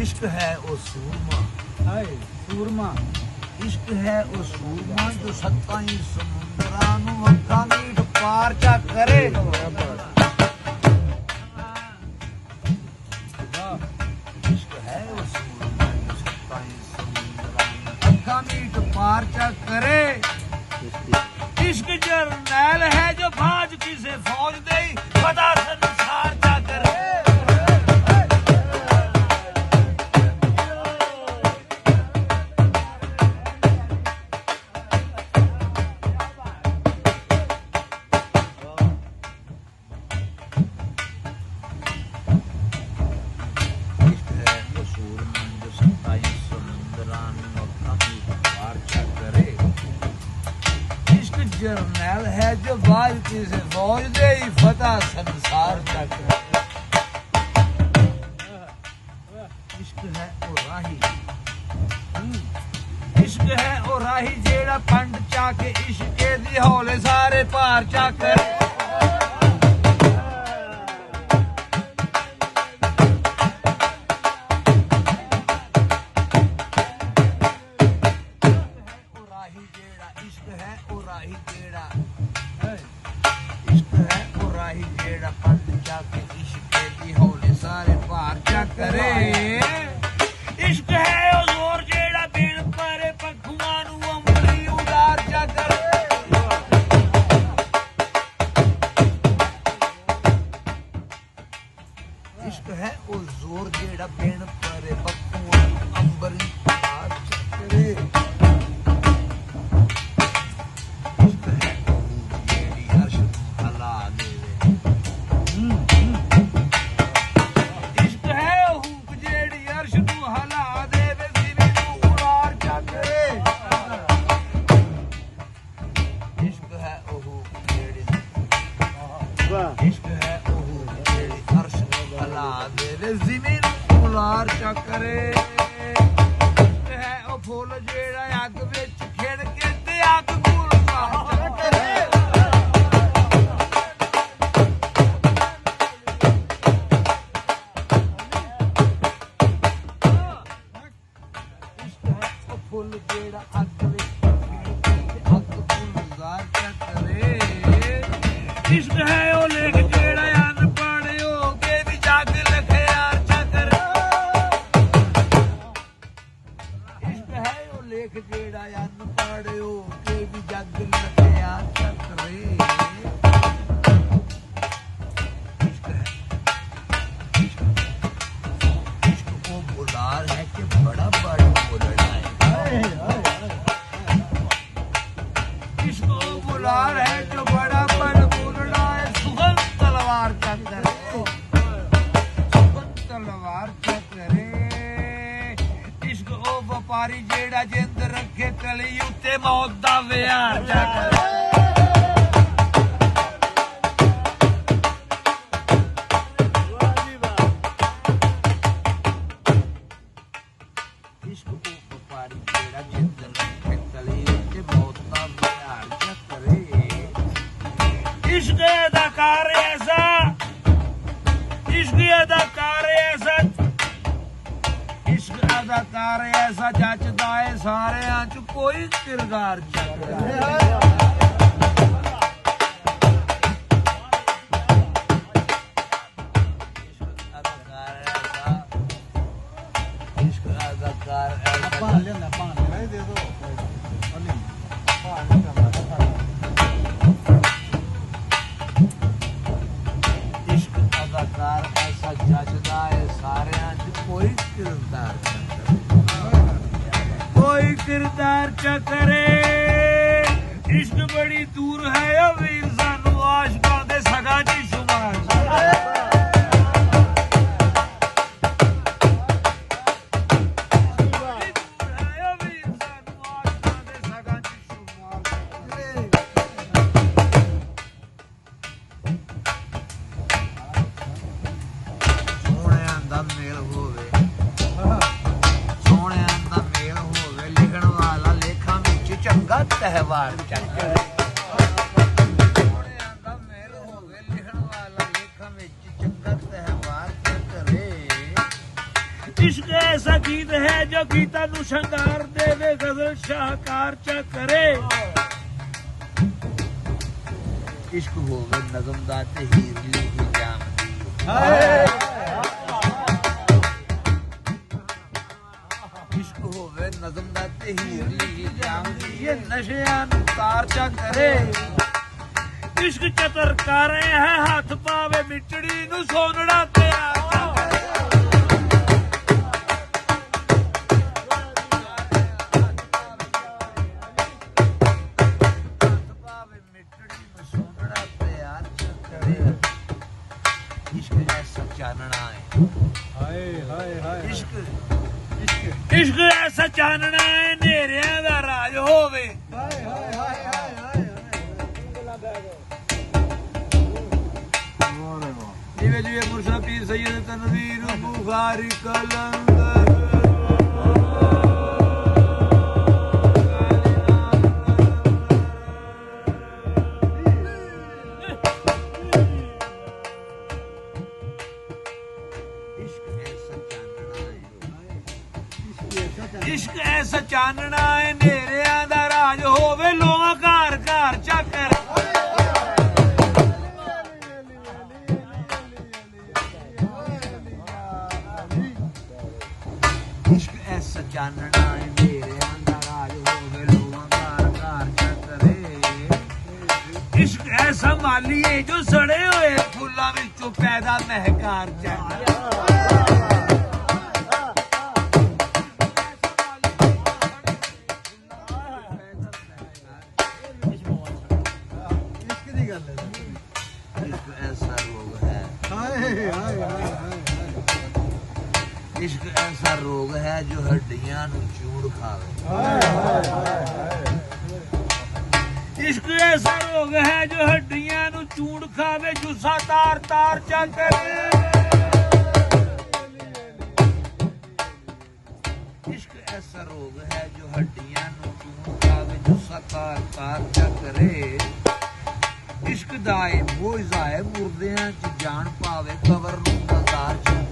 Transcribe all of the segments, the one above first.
इश्क है ओ सूरमा, हाय सूरमा। इश्क है ओ सूरमा जो सत्ताई समुंदरां नूं अखां मीठ पार चा करे। इश्क है ओ सूरमा जो सत्ताई समुंदरां नूं अखां मीठ पार चा करे। इश्क जरनैल है जो फाज किसे फौज दे पता संसार चा करे। जरनैल है जो बाज किसे फौज दे फतह संसार तक। इश्क है ओ राही, इश्क है ओ राही जेड़ा पंड चाके इश्के दी हौले सारे पार चाकर। इश्क है ओ राही जेड़ा पंड जाके इश्के दी हौले सारे पार चा करे। इश्क है ओ जोर जेड़ा बिन परे पखुआं नूं अमली उडार चा करे। इश्क है ओ जोर जेड़ा बिन परे पखुआं नूं अमली उडार चा करे। इश्क है ओह जेड़ी अर्श हला दे ज़मीन उलार चा करे। इश्क है ओ फुल जेड़ा अग विच खिड़ के ते अग गुलजार चा करे। इश्क है ओ फुल जेड़ा अग विच खिड़ के ते अग गुलजार चा करे। इश्क है ओ लेख जेड़ा अनपढ़ हो के भी जग लिखे यार चा करे। इश्क है ओ लेख जेड़ा अनपढ़ हो के भी जग लिखे यार चा करे। इश्क है इश्क वो बुलार है कि बड़ा बड़ा बोलना है। इश्क वो बुलार है जो बड़ा बड़ा तलवार चा करे। इश्क ओ व्यापारी जेड़ा जिंद रखे कली उत्ते मौत दा विहार चा करे। इश्क ओ व्यापारी जेड़ा जिंद रखे कली उत्ते मौत दा विहार चा करे। इश्क अदाकार ऐसा, इश्क अदाकार ऐसा, इश्क अदाकार ऐसा जचदा है सारियां च कोई किरदार चा। इश्क अदाकार ऐसा जचदा है सारियां च कोई किरदार कोई किरदार चा करे। इश्क बड़ी दूर है ओ वीर सानू आशिकां दे सगा च शुमार। तहवार चंगा मेल होवे लिखण वाला लेखा विच चंगा तहवार करे। इश्क ऐसा गीत है जो गीता नु शंगार देवे गजल शाहकार चा करे इश्क होवे नज़म दा ते हीर लिखी जामदी इश्क होवे नज़म दा ते हीर लिखी जामदी ये नशियां नु तार चा करे इश्क चतरकारे है हाथ पावे मिटड़ी नु सोनड़ा प्यार इश्क ऐसा चानना है नेरिया दा राज होवे जिवे जिवे मुर्शद पीर सैयद तनवीर बुखारी कलंदर इश्क ऐसा चानना है नेरिया दा राज होवे लोगा घर घर चक्कर इश्क ऐसा चानना है नेरिया दा राज होवे लोगा घर घर चक्कर इश्क ऐसा माली है जो सड़े हुए फुल्लां विचों पैदा महकार चक्कर इश्क ऐसा रोग है जो हड्डियां नू चूड़ खावे इश्क ऐसा रोग है जो हड्डियां नू चूड़ खावे जुस्सा तार तार चा करे इश्क ऐसा रोग है जो हड्डियां नू चूड़ खावे जुस्सा तार तार चा करे इश्क दाए मोइज़ाए मुर्दियां च जान पावे कबर नू मज़ार च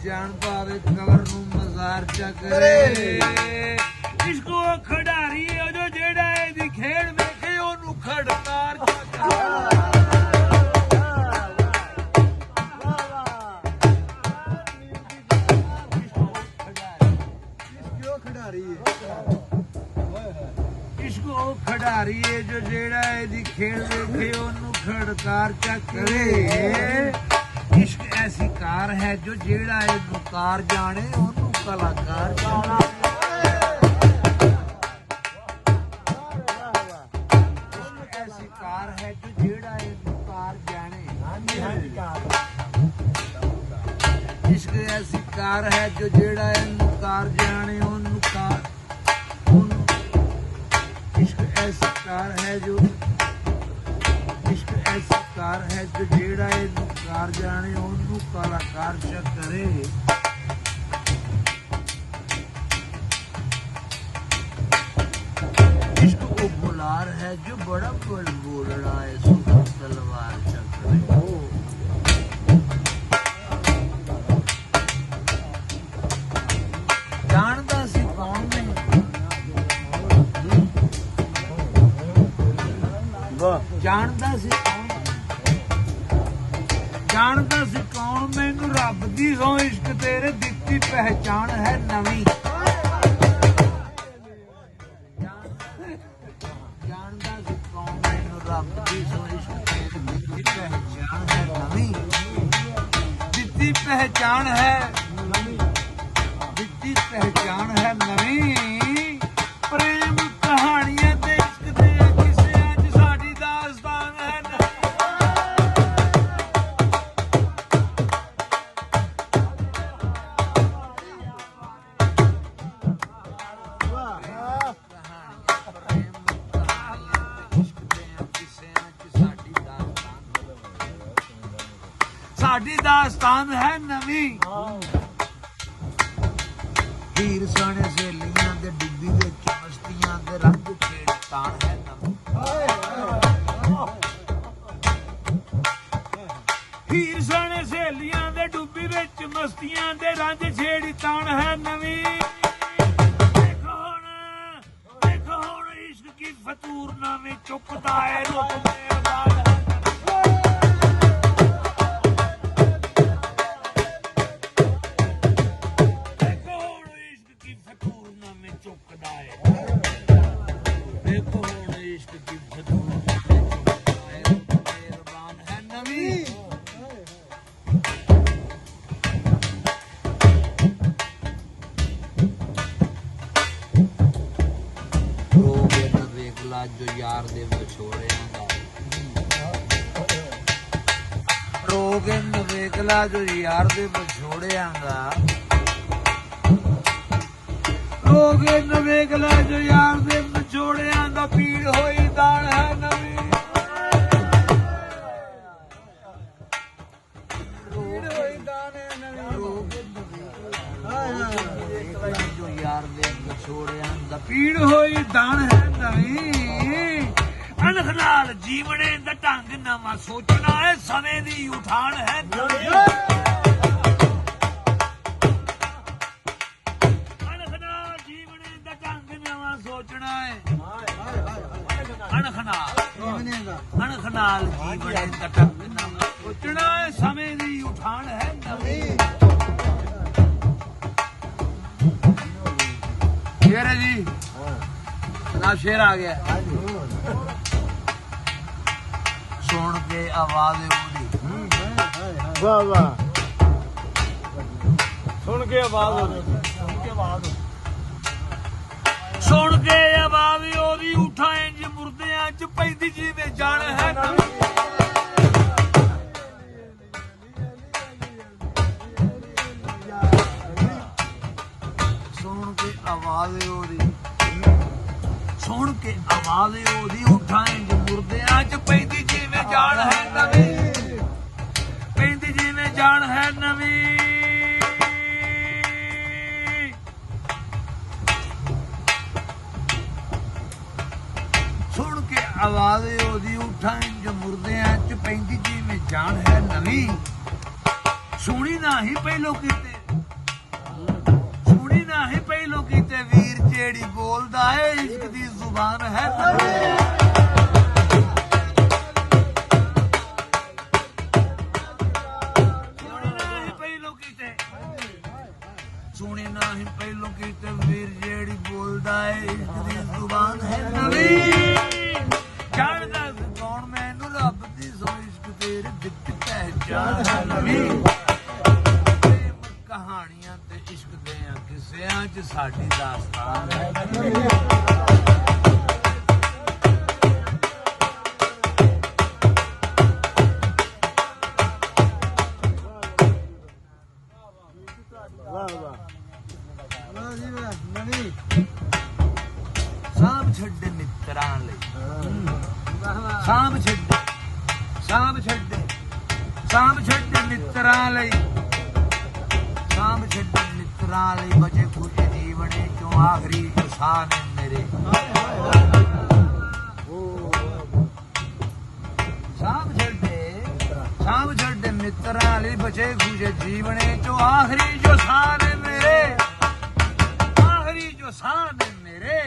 जान पावे कबर नू मज़ार च करे इश्क ओ खिडारी जो जेड़ा एदी खेड़ वेखे ओनू खड़कार च इश्क ओ खिडारी जो जेड़ा एदी खेड़ वेखे ओनू खड़कार च करे इश्क ऐसी कार है जो जेड़ा इनू कार जाने ओनू कलाकार जाना ऐसी कार है जो जेड़ा इनू कार जाने इश्क ऐसी कार है जो जेड़ा इनू कार जाने ओनू कार इश्क ऐसी कार है जो इश्क ऐसी कार है जो जेड़ा इनू कार जाने ओनू कलाकार च करे इश्क वो बुलार है जो बड़ा बड़ बोलड़ा है सुखम तलवार च करे जानदा सी कौन नहीं जानदा सी जानदा सी कौन मैनू रब दी सौ इश्क तेरे दित्ती पहचान है नवी जानदा सी कौन मैनू रब दी सौ इश्क तेरे दित्ती पहचान है नवी दित्ती पहचान है दित्ती पहचान है नवी प्रेम कहानियां ते इश्क दे किसे अज साडी दास्तान है ਸਾਡੀ ਦਾਸਤਾਨ ਹੈ ਨਵੀਂ ਹੀਰ ਸਣੇ ਸਹੇਲੀਆਂ ਦੇ ਡੁੱਬੀ ਵਿੱਚ ਮਸਤੀਆਂ ਦੇ ਰੰਗ ਖੇਡ ਤਾਣ ਹੈ ਨਵੀਂ ਹੀਰ ਸਣੇ ਸਹੇਲੀਆਂ ਦੇ ਡੁੱਬੀ ਵਿੱਚ ਮਸਤੀਆਂ ਦੇ ਰੰਗ ਛੇੜੀ ਤਾਣ ਹੈ ਨਵੀਂ ਦੇਖੋ ਹੁਣ ਇਸ਼ਕ ਕੀ ਫਤੂਰ ਨਾਵੇਂ ਚੁੱਕਦਾ ਹੈ ਰੁੱਤ ਮਿਹਰਬਾਨ ਜੋ ਯਾਰ ਦੇ ਵਿਛੋੜਿਆਂ ਦਾ ਰੋਗ ਨੂੰ ਵੇਖ ਲਾ ਜੋ ਯਾਰ ਦੇ ਵਿਛੋੜਿਆਂ ਦਾ ਰੋਗ ਨੂੰ ਵੇਖ ਲਾ ਜੋ ਯਾਰ ਦੇ ਵਿਛੋੜਿਆਂ ਦਾ ਪੀੜ ਹੋਈ ਦਾਣ ਹੈ ਨਵੀਂ ਪੀੜ ਹੋਈ ਦਾਣ ਹੈ ਨਵੀਂ ਰੋਗ ਜੋ ਯਾਰ ਦੇ ਵਿਛੋੜਿਆਂ ਦਾ ਪੀੜ ਹੋਈ ਦਾਣ ਹੈ ਨਵੀਂ ਅਣਖ ਨਾਲ ਜੀਵਣੇ ਦਾ ਢੰਗ ਨਵਾਂ ਸੋਚਣਾ ਹੈ ਸਮੇਂ ਦੀ ਉਠਾਣ ਹੈ ਅਣਖ ਨਾਲ ਜੀਵਣੇ ਦਾ ਢੰਗ ਨਵਾਂ ਸੋਚਣਾ ਹੈ ਅਣਖ ਨਾਲ ਜੀਵਣੇ ਦਾ ਢੰਗ ਨਵਾਂ ਸੋਚਣਾ ਹੈ ਸਮੇਂ ਦੀ ਉਠਾਣ ਹੈ ਨਵੀਂ ਸ਼ੇਰ ਹੈ ਜੀ ਨਾ ਸ਼ੇਰ ਆ ਗਿਆ ਸੁਣ ਕੇ ਆਵਾਜ਼ ਉਹਦੀ ਵਾਹ ਵਾਹ ਸੁਣ ਕੇ ਆਵਾਜ਼ ਉਹਦੀ ਸੁਣ ਕੇ ਆਵਾਜ਼ ਉਹਦੀ ਉਠਾਂ ਇੰਜ ਮੁਰਦਿਆਂ ਚ ਪੈਂਦੀ ਜਿਵੇਂ ਜਾਣ ਹੈ ਸੁਣ ਕੇ ਆਵਾਜ਼ ਉਹਦੀ ਸੁਣ ਕੇ ਆਵਾਜ਼ ਉਹਦੀ ਉਠਾਂ ਇੰਜ ਮੁਰਦਿਆਂ ਚ ਪੈਂਦੀ ਜਿਵੇਂ ਜਾਣ ਹੈ ਨਵੀਂ ਪੈਂਦੀ ਜਿਵੇਂ ਜਾਣ ਹੈ ਨਵੀਂ ਸੁਣ ਕੇ ਆਵਾਜ਼ ਉਹਦੀ ਉਠਾਂ ਇੰਜ ਮੁਰਦਿਆਂ ਚ ਪੈਂਦੀ ਜਿਵੇਂ ਜਾਣ ਹੈ ਨਵੀਂ ਸੁਣੀ ਨਹੀਂ ਪਹਿਲੋਂ ਕਿਤੇ ਸੁਣੀ ਨਹੀਂ ਪਹਿਲੋਂ ਕਿਤੇ ਵੀਰ ਜਿਹੜੀ ਬੋਲਦਾ ਹੈ ਇਸ਼ਕ ਦੀ ਜ਼ੁਬਾਨ ਹੈ ਸੁਣੀ ਨਹੀਂ ਪਹਿਲੋਂ ਕਿਤੇ ਵੀਰ ਜਿਹੜੀ ਬੋਲਦਾ ਹੈ ਇਸ਼ਕ ਦੀ ਜ਼ੁਬਾਨ ਹੈ ਨਵੀਂ ਜਾਣਦਾ ਕੌਣ ਮੈਨੂੰ ਰੱਬ ਦੀ ਸੋ ਇਸ਼ਕ ਤੇਰੇ ਦਿੱਤ ਪਹਿਚਾਨ ਹੈ ਨਵੀਂ ਕਹਾਣੀਆਂ ਤੇ ਇਸ਼ਕ ਦੇ ਕਿੱਸਿਆਂ ਚ ਸਾਡੀ ਦਾਸਤਾਨ ਹੈ ਸਾਂਭ ਛੱਡੇ ਮਿੱਤਰਾਂ ਲਈ ਸਾਂਭ ਛੱਡੇ ਮਿੱਤਰਾਂ ਲਈ ਸਾਂਭ ਛੱਡੇ ਮਿੱਤਰਾਂ ਲਈ ਬਚੇ ਕੁਝ ਜੀਵਨੇ ਚੋਂ ਆਖਰੀ ਜੋ ਸਾਹ ਨੇ ਮੇਰੇ ਸਾਂਭ ਛੱਡੇ ਮਿੱਤਰਾਂ ਲਈ ਬਚੇ ਕੁਝ ਜੀਵਨੇ ਚੋਂ ਆਖਰੀ ਜੋ ਸਾਹ ਨੇ ਮੇਰੇ ਆਖਰੀ ਜੋ ਸਾਹ ਨੇ ਮੇਰੇ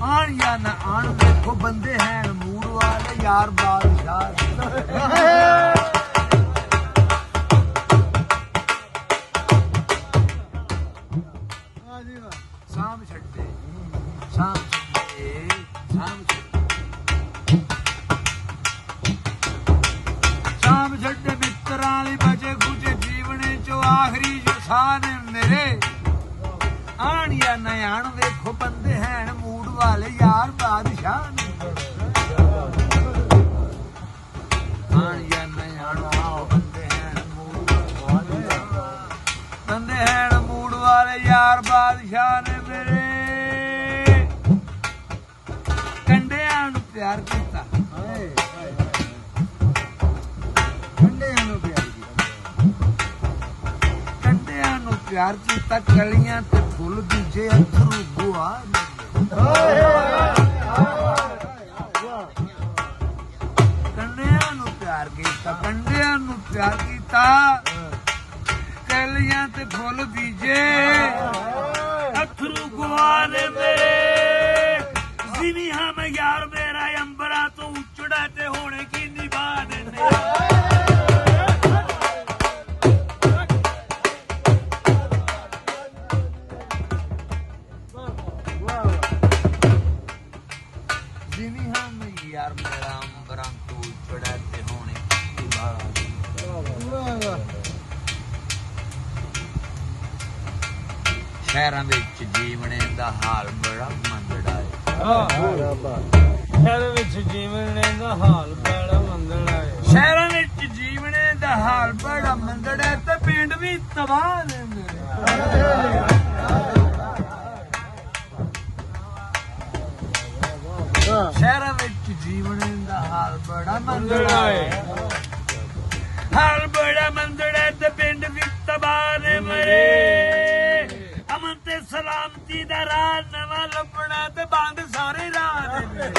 ਆਣ ਜਾਂ ਨਾ ਆਣ ਵੇਖੋ ਬੰਦੇ ਹੈ ਮੂੜ ਵਾਲੇ ਯਾਰ ਬਾਦਸ਼ਾਹ ਸਾਂਭ ਛੱਡੇ ਮਿੱਤਰਾਂ ਲਈ ਬਚੇ ਕੁਝ ਜੀਵਨੇ ਚੋਂ ਆਖਰੀ ਜੋ ਸਾਹ ਨੇ ਮੇਰੇ ਆਣ ਜਾਂ ਨਾ ਆਣ ਵੇਖੋ ਬੰਦੇ ਹੈ ਮੂੜ ਵਾਲੇ ਯਾਰ ਬਾਦਸ਼ਾਹ ਨੇ ਆਣ ਜਾਂ ਨਾ ਆਣ ਬੰਦੇ ਹੈ ਮੂੜ ਵਾਲੇ ਯਾਰ ਬਾਦਸ਼ਾਹ ਨੇ ਮੇਰੇ ਕੰਡਿਆਂ ਨੂੰ ਪਿਆਰ ਕੀਤਾ ਪਿਆਰ ਕੀਤਾ ਕਲੀਆਂ ਤੇ ਫੁੱਲ ਬੀਜੇ ਅਥਰੂ ਗੁਆ ਕੰਡਿਆਂ ਨੂੰ ਪਿਆਰ ਕੀਤਾ ਕੰਡਿਆਂ ਨੂੰ ਪਿਆਰ ਕੀਤਾ ਕਲੀਆਂ ਤੇ ਫੁੱਲ ਬੀਜੇ ਅਥਰੂ ਗੁਆ ਨੇ ਮੇਰੇ ਜਿਵੇਂ ਹਮ ਯਾਰ ਮੇਰਾ ਅੰਬਰਾਂ ਤੋਂ ਉੱਚੜਾ ਤੇ ਹੋਣੇ ਕੀ ਨਿਭਾ ਦਿੰਦੇ ਜਿਵੇਂ ਹਮ ਯਾਰ ਮੇਰਾ ਅੰਬਰਾਂ ਤੋਂ ਉੱਚੜਾ ਤੇ ਹੋਣੇ ਕੀ ਨਿਭਾ ਸ਼ਹਿਰਾਂ ਵਿੱਚ ਜੀਵਣੇ ਦਾ ਹਾਲ ਬੜਾ ਮੰਦੜਾ ਹੈ ਸ਼ਹਿਰ ਵਿੱਚ ਜੀਵਨ ਦਾ ਹਾਲ ਬੜਾ ਮੰਦੜਾ ਹੈ ਸ਼ਹਿਰਾਂ ਵਿੱਚ ਜੀਵਣੇ ਦਾ ਹਾਲ ਬੜਾ ਮੰਦੜਾ ਹੈ ਤੇ ਪਿੰਡ ਵੀ ਤਬਾਹ ਨੇ ਮੇਰੇ ਸ਼ਹਿਰਾਂ ਵਿੱਚ ਜੀਵਣੇ ਦਾ ਹਾਲ ਬੜਾ ਮੰਦੜਾ ਹੈ ਹਾਲ ਬੜਾ ਮੰਦੜਾ ਹੈ ਤੇ ਪਿੰਡ ਵੀ ਤਬਾਹ ਨੇ ਮੇਰੇ ਅਮਨ ਤੇ ਸਲਾਮਤੀ ਦਾ ਰਾਹ ਨਵਾਂ ਲੱਭਣਾ ਤੇ ਬੰਦ ਸਾਰੇ ਰਾਹ ਨੇ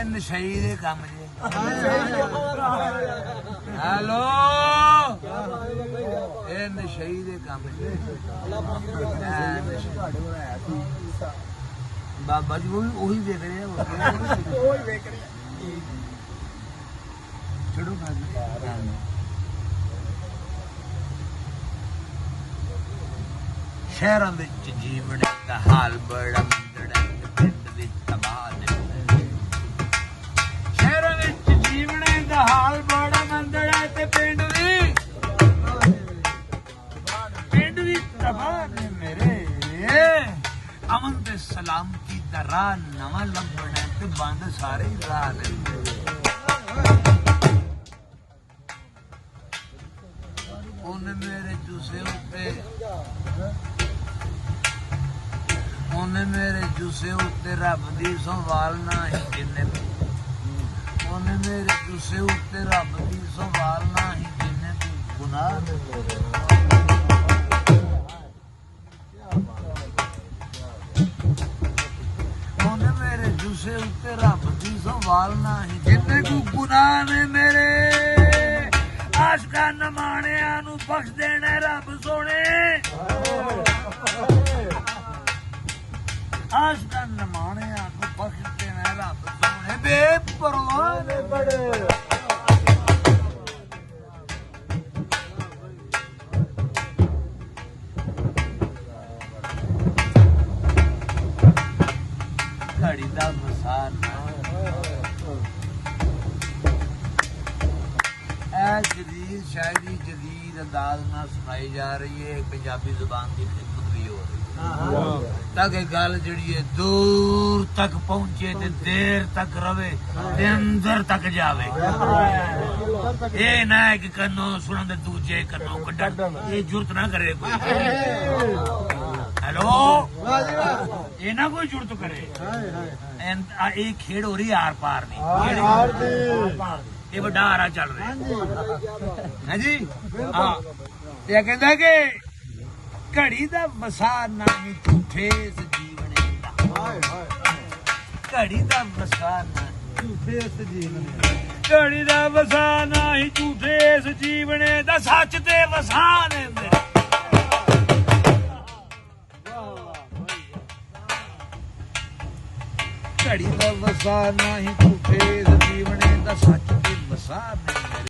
ਨਸ਼ਈ ਦੇ ਕੰਮ ਜੇ ਹੈਲੋ ਇਹ ਨਸ਼ਈ ਦੇ ਕੰਮ ਜੇ ਬਾਬਾ ਜੀ ਉਹੀ ਵੇਖ ਰਹੇ ਆ ਉਹੀ ਵੇਖ ਰਹੇ ਛੱਡੋ ਸ਼ਹਿਰਾਂ ਵਿੱਚ ਜੀਵਨ ਦਾ ਹਾਲ ਬੜਾ ਮੰਦੜਾ ਪਿੰਡ ਵਿੱਚ ਤਬਾਹ ਨੇ ਸ਼ਹਿਰਾਂ ਵਿੱਚ ਜੀਵਣੇ ਦਾ ਹਾਲ ਬੜਾ ਮੰਦੜਾ ਤੇ ਪਿੰਡ ਵੀ ਤਬਾਹ ਨੇ ਮੇਰੇ ਅਮਨ ਤੇ ਸਲਾਮਤੀ ਦਾ ਰਾਹ ਨਵਾਂ ਲੱਭਣਾ ਤੇ ਬੰਦ ਸਾਰੇ ਰਾਹ ਨੇ ਉਹਨੇ ਮੇਰੇ ਜੁਸੇ ਉੱਤੇ ਰੱਬ ਦੀ ਸੰਭਾਲਣਾ ਹੀ ਜਿੰਨੇ ਉਹਨੇ ਮੇਰੇ ਜੁਸੇ ਉੱਤੇ ਰੱਬ ਦੀ ਸੰਭਾਲਣਾ ਹੀ ਜਿੰਨੇ ਤੂੰ ਗੁਨਾਹ ਉਹਨੇ ਮੇਰੇ ਜੁਸੇ ਉੱਤੇ ਰੱਬ ਦੀ ਸੰਭਾਲਣਾ ਹੀ ਜਿੰਨੇ ਤੂੰ ਗੁਨਾਹ ਨੇ ਮੇਰੇ ਆਸ਼ਕਾਂ ਨਮਾਣਿਆਂ ਨੂੰ ਬਖਸ਼ ਦੇਣਾ ਰੱਬ ਸੋਹਣੇ ਆਸ਼ਕਾਂ ਨਮਾਣਿਆਂ ਨੂੰ ਬਖਸ਼ ਦੇਣਾ ਰੱਬ ਸੋਹਣੇ ਬੇਪਰਵਾਹ ਨੇ ਬੜੇ ਘੜੀ ਦਾ ਮਸਾਨ ਜਦੀਦ ਸ਼ਾਇਰੀ ਜਦੀਦ ਅੰਦਾਜ਼ ਨਾਲ ਸੁਣਾਈ ਜਾ ਰਹੀ ਹੈ ਪੰਜਾਬੀ ਜ਼ੁਬਾਨ ਦੀ ਖਿਦਮਤ ਵੀ ਹੋ ਰਹੀ ਹੈ ਤਾਂ ਕਿ ਗੱਲ ਜਿਹੜੀ ਹੈ ਦੂਰ ਤੱਕ ਪਹੁੰਚੇ ਤੇ ਦੇਰ ਤੱਕ ਰਵੇ ਤੇ ਅੰਦਰ ਤੱਕ ਜਾਵੇ ਇਹ ਨਾ ਹੈ ਕਿ ਕੰਨੋਂ ਸੁਣਨ ਦੇ ਦੂਜੇ ਕੰਨੋਂ ਕੱਢਣ ਇਹ ਜ਼ਰੂਰਤ ਨਾ ਕਰੇ ਕੋਈ ਹੈਲੋ ਇਹ ਨਾ ਕੋਈ ਜ਼ਰੂਰਤ ਕਰੇ ਇਹ ਖੇਡ ਹੋ ਰਹੀ ਆਰ ਪਾਰ ਦੀ ਇਹ ਵੱਡਾ ਹਾਰਾ ਚੱਲ ਰਿਹਾ ਹੈ ਜੀ ਹਾਂ ਇਹ ਕਹਿੰਦਾ ਕਿ ਘੜੀ ਦਾ ਵਸਾ ਨਹੀਂ ਝੂਠੇ ਇਸ ਜੀਵਨੇ ਦਾ ਘੜੀ ਦਾ ਵਸਾ ਨਹੀਂ ਝੂਠੇ ਇਸ ਜੀਵਨੇ ਘੜੀ ਦਾ ਵਸਾ ਨਹੀਂ ਝੂਠੇ ਇਸ ਜੀਵਨੇ ਦਾ ਸੱਚ ਤੇ ਵਸਾ ਨੇ ਘੜੀ ਦਾ ਵਸਾ ਨਹੀਂ ਝੂਠੇ ਇਸ ਜੀਵਨੇ ਦਾ ਸੱਚ ਤੇ ਵਸਾ ਨੇ